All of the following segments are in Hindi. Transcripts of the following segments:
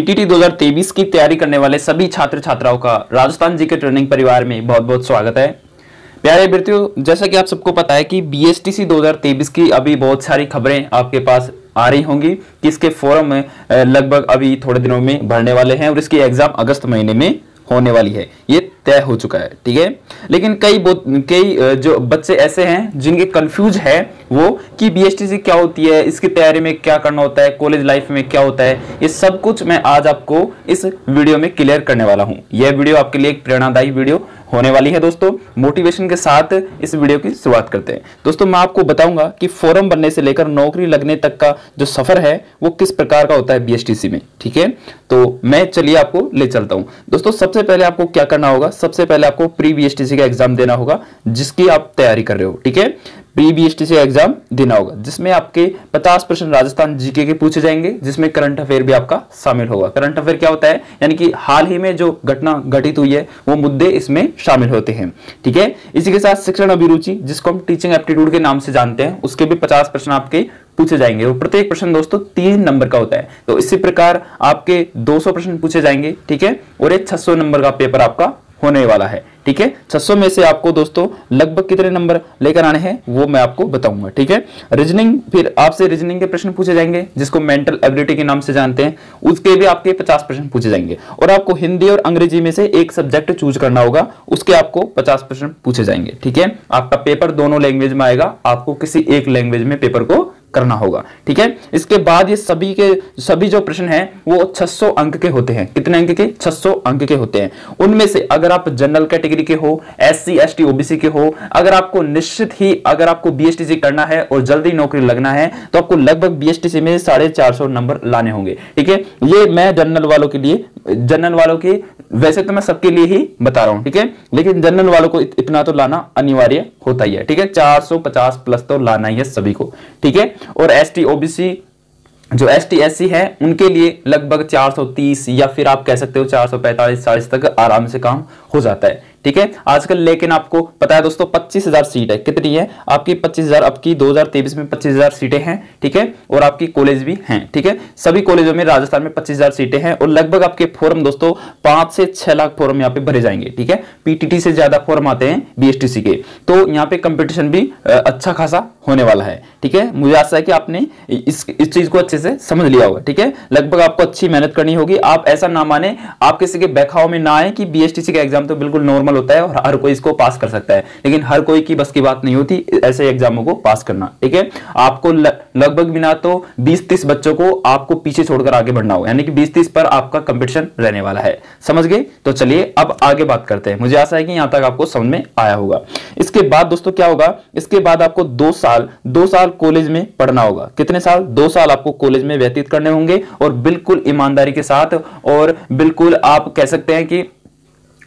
पीटीटी 2023 की तैयारी करने वाले सभी छात्र छात्राओं का राजस्थान जीके ट्रेनिंग परिवार में बहुत बहुत स्वागत है। प्यारे विद्यार्थियों, जैसा कि आप सबको पता है कि बीएसटीसी 2023 की अभी बहुत सारी खबरें आपके पास आ रही होंगी कि इसके फॉर्म में लगभग अभी थोड़े दिनों में भरने वाले हैं और इसकी एग्जाम अगस्त महीने में होने वाली है। ये तय हो चुका है, ठीक है। लेकिन कई जो बच्चे ऐसे हैं जिनके कंफ्यूज है वो कि बीएसटीसी क्या होती है, इसकी तैयारी में क्या करना होता है, कॉलेज लाइफ में क्या होता है, ये सब कुछ मैं आज आपको इस वीडियो में क्लियर करने वाला हूं। यह वीडियो आपके लिए एक प्रेरणादायी वीडियो होने वाली है। दोस्तों, मोटिवेशन के साथ इस वीडियो की शुरुआत करते हैं। दोस्तों, मैं आपको बताऊंगा कि फॉर्म बनने से लेकर नौकरी लगने तक का जो सफर है वो किस प्रकार का होता है बीएसटीसी में, ठीक है। तो मैं चलिए आपको ले चलता हूं। दोस्तों, सबसे पहले आपको क्या करना होगा, सबसे पहले आपको प्री बीएसटीसी का एग्जाम देना होगा जिसकी आप तैयारी कर रहे हो, ठीक है। प्री बीएसटीसी एग्जाम देना होगा जिसमें आपके 50% राजस्थान जीके के पूछे जाएंगे, जिसमें करंट अफेयर भी आपका शामिल होगा। करंट अफेयर क्या होता है, यानी कि हाल ही में जो घटना घटित हुई है वो मुद्दे इसमें शामिल होते हैं, ठीक है। इसी के साथ शिक्षण अभिरुचि, जिसको हम टीचिंग एप्टीट्यूड के नाम से जानते हैं, उसके भी 50% आपके पूछे जाएंगे। और प्रत्येक प्रश्न दोस्तों 3 नंबर का होता है, तो इसी प्रकार आपके 200 प्रश्न पूछे जाएंगे, ठीक है। और एक 600 नंबर का पेपर आपका होने वाला है, ठीक है। 600 में से आपको दोस्तों लगभग कितने नंबर लेकर आने हैं वो मैं आपको बताऊंगा, ठीक है। रीजनिंग, फिर आपसे रीजनिंग के प्रश्न पूछे जाएंगे जिसको मेंटल एबिलिटी के नाम से जानते हैं, उसके भी आपके 50 प्रश्न पूछे जाएंगे। और आपको हिंदी और अंग्रेजी में से एक सब्जेक्ट चूज करना होगा, उसके आपको 50 प्रश्न पूछे जाएंगे, ठीक है। आपका पेपर दोनों लैंग्वेज में आएगा, आपको किसी एक लैंग्वेज में पेपर को करना होगा, ठीक है। इसके बाद ये सभी जो प्रश्न हैं वो 600 अंक के होते हैं। कितने अंक के? 600 अंक के होते हैं। उनमें से अगर आप जनरल कैटेगरी के हो, एससी एसटी ओबीसी के हो, अगर आपको निश्चित ही अगर आपको बीएसटीसी करना है और जल्दी नौकरी लगना है तो आपको लगभग बीएसटीसी में 450 नंबर लाने होंगे, ठीक है। ये मैं जनरल वालों के वैसे तो मैं सबके लिए ही बता रहा हूं, ठीक है, लेकिन जनरल वालों को इतना तो लाना अनिवार्य होता ही है, ठीक है। 450 प्लस तो लाना ही है सभी को, ठीक है। और एसटी ओबीसी जो एसटी एससी है उनके लिए लगभग 430 या फिर आप कह सकते हो 445-40 तक आराम से काम हो जाता है, ठीक है आजकल। लेकिन आपको पता है दोस्तों 25,000 सीट है। कितनी है आपकी? 25,000। अब की 2023 में 25,000 सीटें हैं, ठीक है। और आपकी कॉलेज भी हैं, ठीक है। सभी कॉलेजों में राजस्थान में 25,000 सीटें हैं और लगभग आपके फॉर्म दोस्तों 5 से 6 लाख फॉर्म यहाँ पे भरे जाएंगे, ठीक है। पीटीटी से ज्यादा फॉर्म आते हैं बीएसटीसी के, तो यहाँ पे कंपटीशन भी अच्छा खासा होने वाला है, ठीक है। मुझे आशा है कि आपने इस चीज को अच्छे से समझ लिया होगा, ठीक है। लगभग आपको अच्छी मेहनत करनी होगी। आप ऐसा ना माने, आप किसी के बहकावे में ना आए कि बीएसटीसी का एग्जाम तो बिल्कुल नॉर्मल होता है और हर कोई इसको पास कर सकता है, लेकिन हर कोई की बस की बात नहीं होती ऐसे एग्जामों को पास करना, ठीक है। आपको लगभग बिना तो 20-30 बच्चों को आपको पीछे छोड़कर आगे बढ़ना होगा, यानी कि 20-30 पर आपका कंपटीशन रहने वाला है, समझ गए। तो चलिए अब आगे बात करते हैं। मुझे आशा है कि यहां तक आपको समझ में आया होगा। इसके बाद दोस्तों क्या होगा, इसके बाद आपको 2 साल कॉलेज में पढ़ना होगा। कितने साल? 2 साल आपको कॉलेज में व्यतीत करने होंगे और बिल्कुल ईमानदारी के साथ और बिल्कुल आप कह सकते हैं कि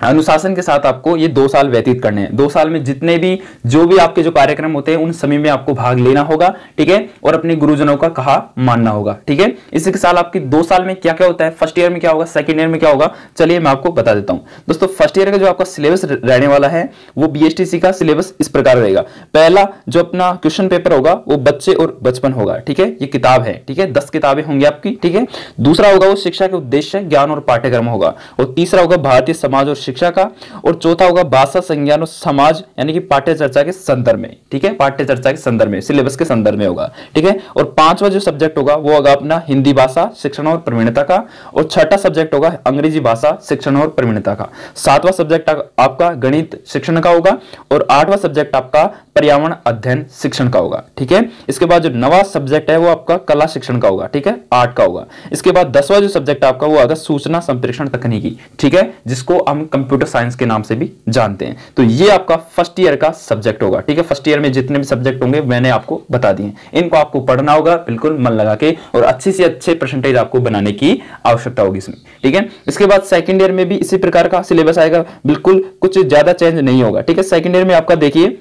अनुशासन के साथ आपको ये 2 साल व्यतीत करने हैं। 2 साल में जितने भी जो आपके जो कार्यक्रम होते हैं उन सभी में आपको भाग लेना होगा, ठीक है। और अपने गुरुजनों का कहा मानना होगा, ठीक है। इसी के साथ आपकी 2 साल में क्या क्या होता है, फर्स्ट ईयर में क्या होगा, सेकंड ईयर में क्या होगा, चलिए मैं आपको बता देता हूं। दोस्तों, फर्स्ट ईयर का जो आपका सिलेबस रहने वाला है वो बीएसटीसी का सिलेबस इस प्रकार रहेगा। पहला जो अपना क्वेश्चन पेपर होगा वो बच्चे और बचपन होगा, ठीक है। ये किताब है, ठीक है, 10 किताबें होंगी आपकी, ठीक है। दूसरा होगा वो शिक्षा के उद्देश्य, ज्ञान और पाठ्यक्रम होगा। और तीसरा होगा भारतीय समाज और शिक्षा का। और चौथा होगा भाषा, संज्ञान और समाज, यानी कि पाठ्य चर्चा के संदर्भ में, ठीक है। पाठ्य चर्चा के संदर्भ में, सिलेबस के संदर्भ में होगा, ठीक है। और 5वां जो सब्जेक्ट होगा वो होगा अपना हिंदी भाषा, शिक्षण और प्रवीणता का। और 6ठा सब्जेक्ट होगा अंग्रेजी भाषा, शिक्षण और प्रवीणता का। 7वां सब्जेक्ट आपका गणित शिक्षण का होगा। और 8वां सब्जेक्ट आपका पर्यावरण अध्ययन शिक्षण का होगा, ठीक है। इसके बाद जो 9वां सब्जेक्ट है वो आपका कला शिक्षण का होगा, ठीक है, आर्ट का होगा। इसके बाद 10वां जो सब्जेक्ट आपका वो आएगा सूचना संप्रेषण तकनीकी, ठीक है, जिसको हम कंप्यूटर साइंस के नाम से भी जानते हैं। तो ये आपका फर्स्ट ईयर का सब्जेक्ट होगा, ठीक है। फर्स्ट ईयर में जितने भी सब्जेक्ट होंगे मैंने आपको बता दिए, इनको आपको पढ़ना होगा बिल्कुल मन लगा के और अच्छे से अच्छे परसेंटेज आपको बनाने की आवश्यकता होगी इसमें, ठीक है। इसके बाद सेकंड ईयर में भी इसी प्रकार का सिलेबस आएगा, बिल्कुल कुछ ज्यादा चेंज नहीं होगा, ठीक है। सेकंड ईयर में आपका देखिए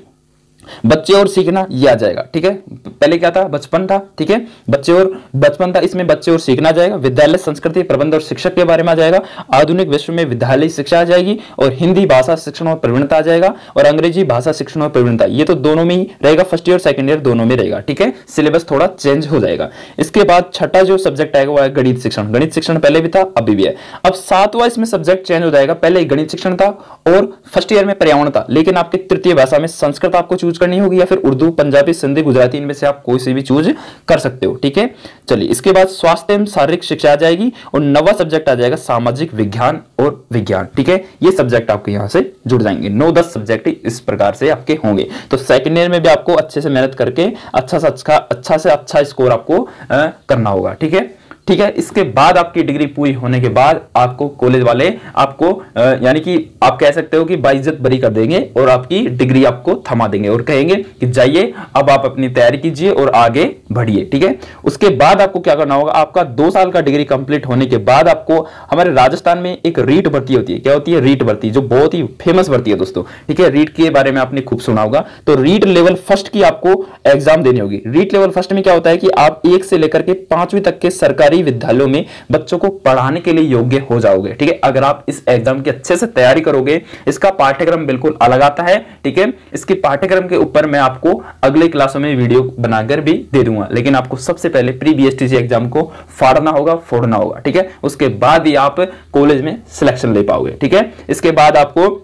बच्चे और सीखना ये आ जाएगा। ठीक है, पहले क्या था, बचपन था। ठीक है, बच्चे और बचपन था, इसमें बच्चे और सीखना आ जाएगा। विद्यालय संस्कृति प्रबंध और शिक्षक के बारे में आ जाएगा। आधुनिक विश्व में विद्यालय शिक्षा आ जाएगी और हिंदी भाषा शिक्षण और प्रवीणता आ जाएगा और अंग्रेजी भाषा शिक्षण और प्रवीणता, ये तो दोनों में ही रहेगा, फर्स्ट ईयर सेकंड ईयर दोनों में रहेगा। ठीक है, सिलेबस थोड़ा चेंज हो जाएगा। इसके बाद छठा जो सब्जेक्ट आएगा वो है गणित शिक्षण। गणित शिक्षण पहले भी था, अभी भी है। अब सातवां इसमें सब्जेक्ट चेंज हो जाएगा। पहले गणित शिक्षण था और फर्स्ट ईयर में पर्यावरण था, लेकिन आपके तृतीय भाषा में संस्कृत आपको चूज करनी होगी या फिर उर्दू, पंजाबी, सिंधी, गुजराती, इनमें से आप कोई सी भी चूज कर सकते हो। ठीक है, चलिए इसके बाद स्वास्थ्य एवं शारीरिक शिक्षा आ जाएगी और नवा सब्जेक्ट आ जाएगा सामाजिक विज्ञान और विज्ञान। ठीक है, ये सब्जेक्ट आपके यहां से जुड़ जाएंगे। 9-10 सब्जेक्ट इस प्रकार से आपके होंगे। तो सेकंड ईयर में भी आपको अच्छे से मेहनत करके अच्छा से अच्छा स्कोर आपको करना होगा। ठीक है, ठीक है, इसके बाद आपकी डिग्री पूरी होने के बाद आपको कॉलेज वाले आपको यानी कि आप कह सकते हो कि बाइज्जत बरी कर देंगे और आपकी डिग्री आपको थमा देंगे और कहेंगे कि जाइए अब आप अपनी तैयारी कीजिए और आगे बढ़िए। ठीक है, उसके बाद आपको क्या करना होगा, आपका 2 साल का डिग्री कंप्लीट होने के बाद आपको हमारे राजस्थान में एक रीट भर्ती होती है। क्या होती है? रीट भर्ती, जो बहुत ही फेमस भर्ती है दोस्तों। ठीक है, रीट के बारे में आपने खूब सुना होगा। तो रीट लेवल फर्स्ट की आपको एग्जाम देनी होगी। रीट लेवल फर्स्ट में क्या होता है कि आप 1 से लेकर के 5वीं तक के सरकारी विद्यालयों में बच्चों को पढ़ाने के लिए योग्य हो जाओगे। ठीक है, अगर आप इस एग्जाम की अच्छे से तैयारी करोगे। इसका पाठ्यक्रम बिल्कुल अलग आता है। ठीक है, इसके पाठ्यक्रम के ऊपर मैं आपको अगले क्लासों में वीडियो बनाकर भी दे दूंगा, लेकिन आपको सबसे पहले प्री बीएसटीसी एग्जाम को फाड़ना होगा, फोड़ना होगा। ठीक है, उसके बाद ही आप कॉलेज में सिलेक्शन ले पाओगे। ठीक है, इसके बाद आपको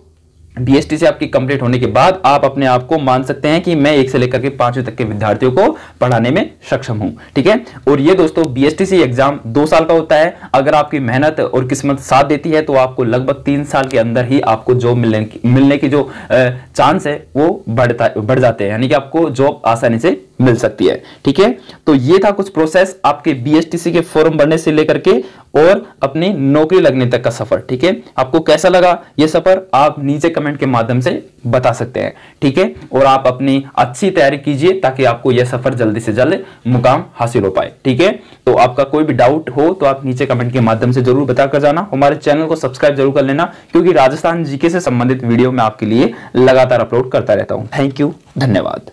बीएसटीसी आपकी कंप्लीट होने के बाद आप अपने आप को मान सकते हैं कि मैं 1 से लेकर के 5वीं तक के विद्यार्थियों को पढ़ाने में सक्षम हूं। ठीक है, और ये दोस्तों बीएसटीसी एग्जाम 2 साल का होता है। अगर आपकी मेहनत और किस्मत साथ देती है तो आपको लगभग 3 साल के अंदर ही आपको जॉब मिलने की जो चांस है वो बढ़ जाते हैं, यानी कि आपको जॉब आसानी से मिल सकती है। ठीक है, तो ये था कुछ प्रोसेस आपके बीएसटीसी के फॉर्म भरने से लेकर के और अपनी नौकरी लगने तक का सफर। ठीक है, आपको कैसा लगा ये सफर आप नीचे कमेंट के माध्यम से बता सकते हैं। ठीक है, और आप अपनी अच्छी तैयारी कीजिए ताकि आपको यह सफर जल्दी से जल्द मुकाम हासिल हो पाए। ठीक है, तो आपका कोई भी डाउट हो तो आप नीचे कमेंट के माध्यम से जरूर बताकर जाना। हमारे चैनल को सब्सक्राइब जरूर कर लेना, क्योंकि राजस्थान जीके से संबंधित वीडियो मैं आपके लिए लगातार अपलोड करता रहता हूं। थैंक यू, धन्यवाद।